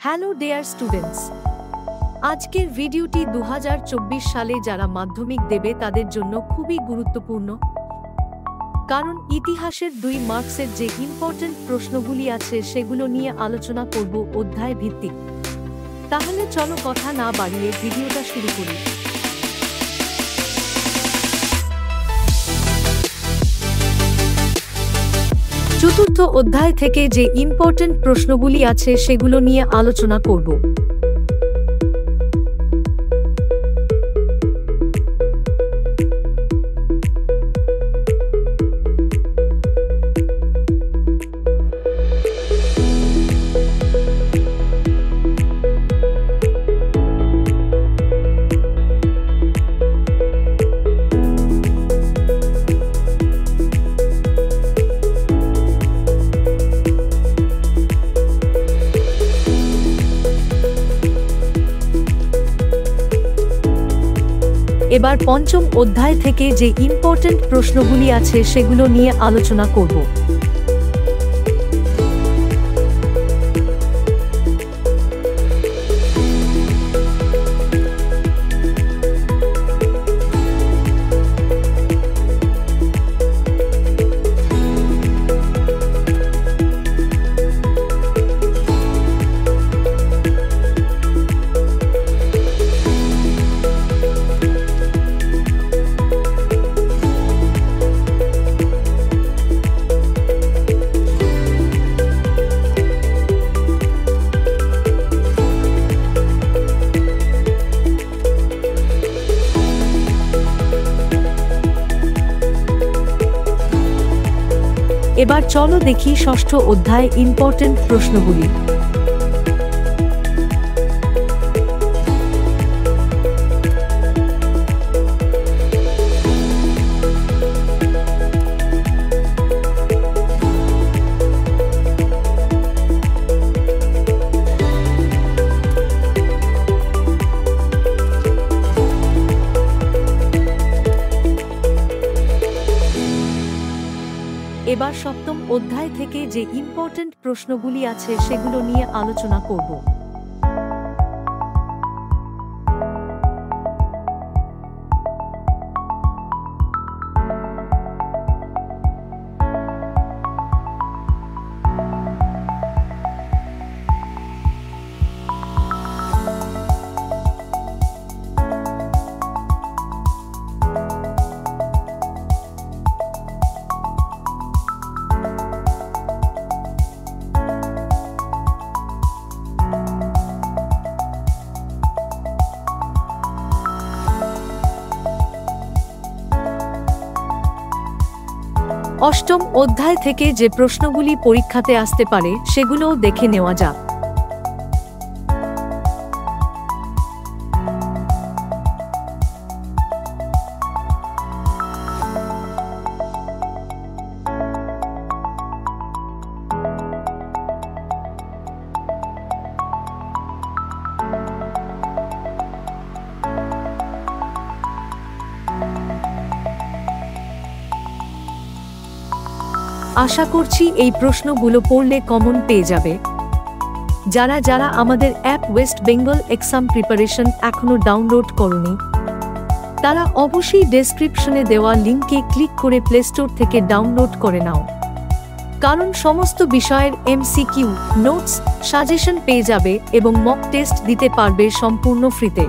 Hello dear students, আজকের ভিডিওটি 2024 সালে যারা মাধ্যমিক দেবে তাদের জন্য খুবই গুরুত্বপূর্ণ, কারণ ইতিহাসের 2 মার্কসের যে ইম্পর্টেন্ট প্রশ্নগুলি আছে সেগুলো নিয়ে আলোচনা করব অধ্যায় ভিত্তিক। তাহলে চলো কথা না বাড়িয়ে ভিডিওটা শুরু করি। চতুর্থ অধ্যায় থেকে যে ইম্পর্টেন্ট প্রশ্নগুলি আছে সেগুলো নিয়ে আলোচনা করব। এবার পঞ্চম অধ্যায় থেকে যে ইম্পর্টেন্ট প্রশ্নগুলি আছে সেগুলো নিয়ে আলোচনা করব। এবার চলো দেখি ষষ্ঠ অধ্যায় ইম্পর্টেন্ট প্রশ্নগুলি। এবার সপ্তম অধ্যায় থেকে যে ইম্পর্টেন্ট প্রশ্নগুলি আছে সেগুলো নিয়ে আলোচনা করব। অষ্টম অধ্যায় থেকে যে প্রশ্নগুলি পরীক্ষাতে আসতে পারে সেগুলোও দেখে নেওয়া যাক। আশা করছি এই প্রশ্নগুলো পড়লে কমন পেয়ে যাবে। যারা যারা আমাদের app West Bengal exam preparation এখনো ডাউনলোড করনি, তারা অবশ্যই ডেসক্রিপশনে দেওয়া লিঙ্কে ক্লিক করে প্লে স্টোর থেকে ডাউনলোড করে নাও, কারণ সমস্ত বিষয়ের MCQ, নোটস, সাজেশন পেয়ে যাবে এবং মক টেস্ট দিতে পারবে সম্পূর্ণ ফ্রিতে।